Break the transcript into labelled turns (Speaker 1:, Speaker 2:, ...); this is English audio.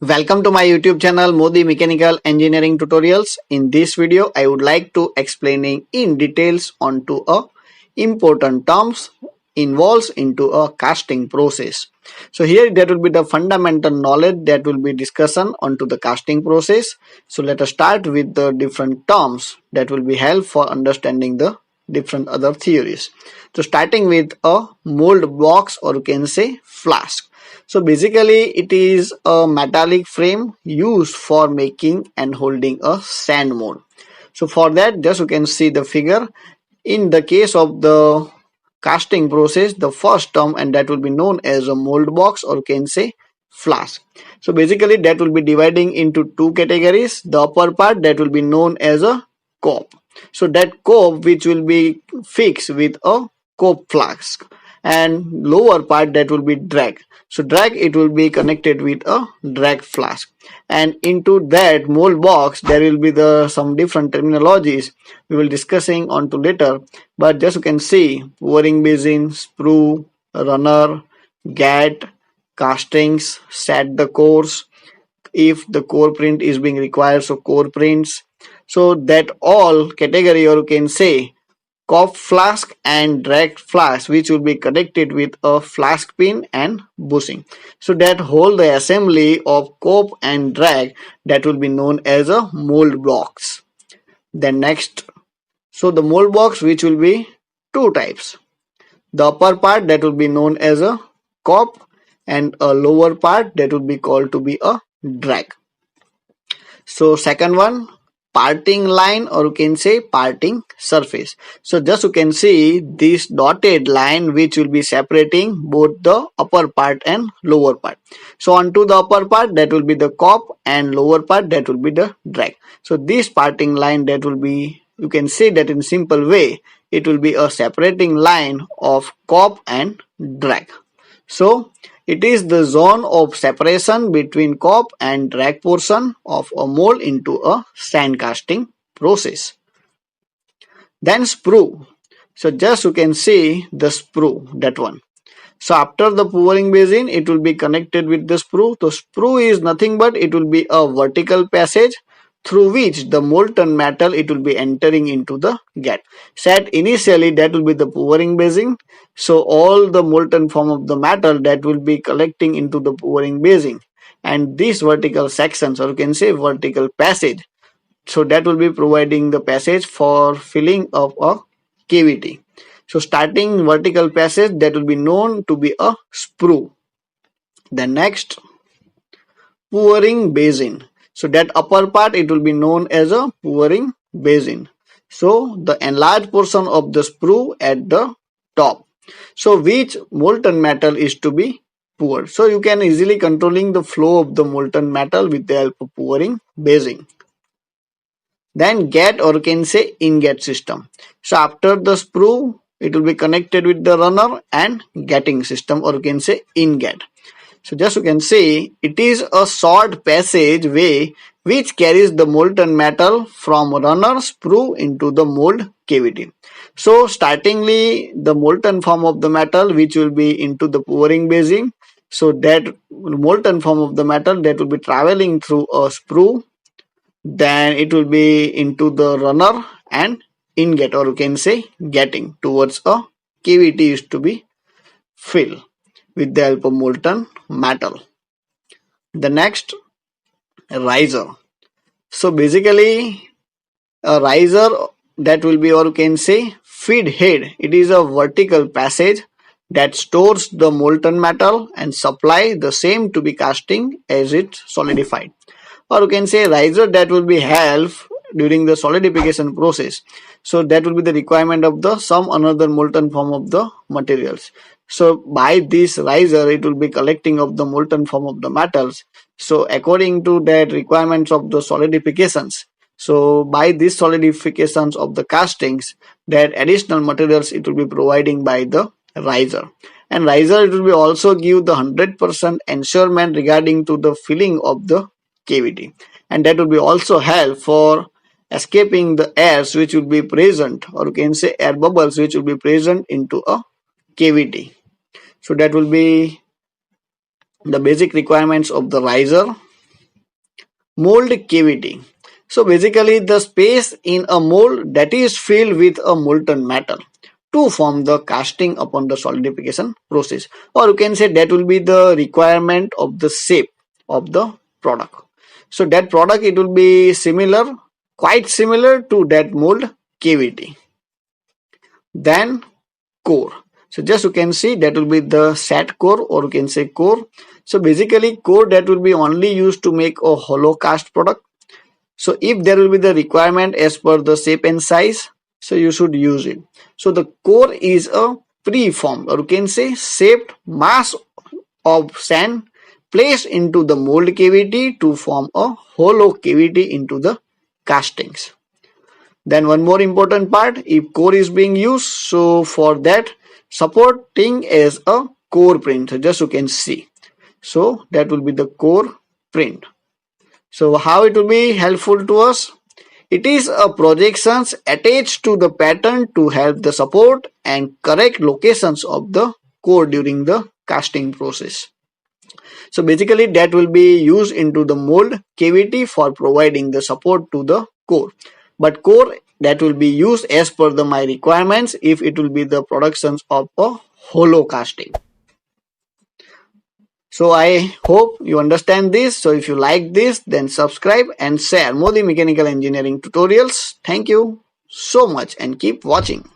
Speaker 1: Welcome to my YouTube channel Modi Mechanical Engineering Tutorials. In this video, I would like to explaining in details onto a important terms involves into a casting process. So here that will be the fundamental knowledge that will be discussion onto the casting process. So let us start with the different terms that will be help for understanding the different other theories. So starting with a mold box, or you can say flask. So basically it is a metallic frame used for making and holding a sand mold. So for that, just you can see the figure. In the case of the casting process, the first term, and that will be known as a mold box, or you can say flask. So basically that will be dividing into two categories. The upper part that will be known as a cope. So that cope which will be fixed with a cope flask, and lower part that will be drag. So drag, it will be connected with a drag flask, and into that mold box there will be the some different terminologies we will discussing on to later. But just you can see pouring basin, sprue, runner, gat, castings, set the cores, if the core print is being required, so core prints. So that all category, or you can say cope flask and drag flask, which will be connected with a flask pin and bushing. So that whole the assembly of cope and drag, that will be known as a mold box. Then next, so the mold box which will be two types. The upper part that will be known as a cope, and a lower part that will be called to be a drag. So second one, parting line, or you can say parting surface. So just you can see this dotted line which will be separating both the upper part and lower part. So onto the upper part that will be the cope, and lower part that will be the drag. So this parting line that will be, you can say that in simple way, it will be a separating line of cope and drag. So it is the zone of separation between cope and drag portion of a mold into a sand casting process. Then sprue. So just you can see the sprue, that one. So after the pouring basin, it will be connected with the sprue. So sprue is nothing but it will be a vertical passage through which the molten metal it will be entering into the gat. Set initially that will be the pouring basin. So all the molten form of the metal that will be collecting into the pouring basin, and this vertical sections, or you can say vertical passage, so that will be providing the passage for filling of a cavity. So starting vertical passage that will be known to be a sprue. The next, pouring basin. So that upper part it will be known as a pouring basin. So the enlarged portion of the sprue at the top. So which molten metal is to be poured. So you can easily controlling the flow of the molten metal with the help of pouring basin. Then gat, or you can say ingot system. So after the sprue, it will be connected with the runner and gatting system, or you can say ingot. So just you can see it is a short passage way which carries the molten metal from runner sprue into the mold cavity. So startingly the molten form of the metal which will be into the pouring basin. So that molten form of the metal that will be traveling through a sprue, then it will be into the runner and ingot, or you can say getting towards a cavity is to be filled with the help of molten metal. The next, riser. So basically a riser that will be, or you can say feed head, it is a vertical passage that stores the molten metal and supply the same to be casting as it solidified. Or you can say riser that will be help during the solidification process. So that will be the requirement of the some another molten form of the materials. So by this riser it will be collecting of the molten form of the metals. So according to that requirements of the solidifications, so by these solidifications of the castings, that additional materials it will be providing by the riser. And riser it will be also give the 100% ensurement regarding to the filling of the cavity, and that will be also help for escaping the airs which will be present, or you can say air bubbles which will be present into a cavity. So that will be the basic requirements of the riser. Mold cavity. So basically the space in a mold that is filled with a molten metal to form the casting upon the solidification process, or you can say that will be the requirement of the shape of the product. So that product, it will be similar, quite similar to that mold cavity. Then core. So just you can see that will be the set core, or you can say core. So basically core that will be only used to make a hollow cast product. So if there will be the requirement as per the shape and size, so you should use it. So the core is a preformed, or you can say shaped mass of sand placed into the mold cavity to form a hollow cavity into the castings. Then one more important part, if core is being used, so for that supporting as a core print. So just you can see. So that will be the core print. So how it will be helpful to us? It is a projections attached to the pattern to help the support and correct locations of the core during the casting process. So basically that will be used into the mold cavity for providing the support to the core. But core that will be used as per my requirements if it will be the productions of a hollow casting. So I hope you understand this. So if you like this, then subscribe and share Modi Mechanical Engineering tutorials. Thank you so much and keep watching.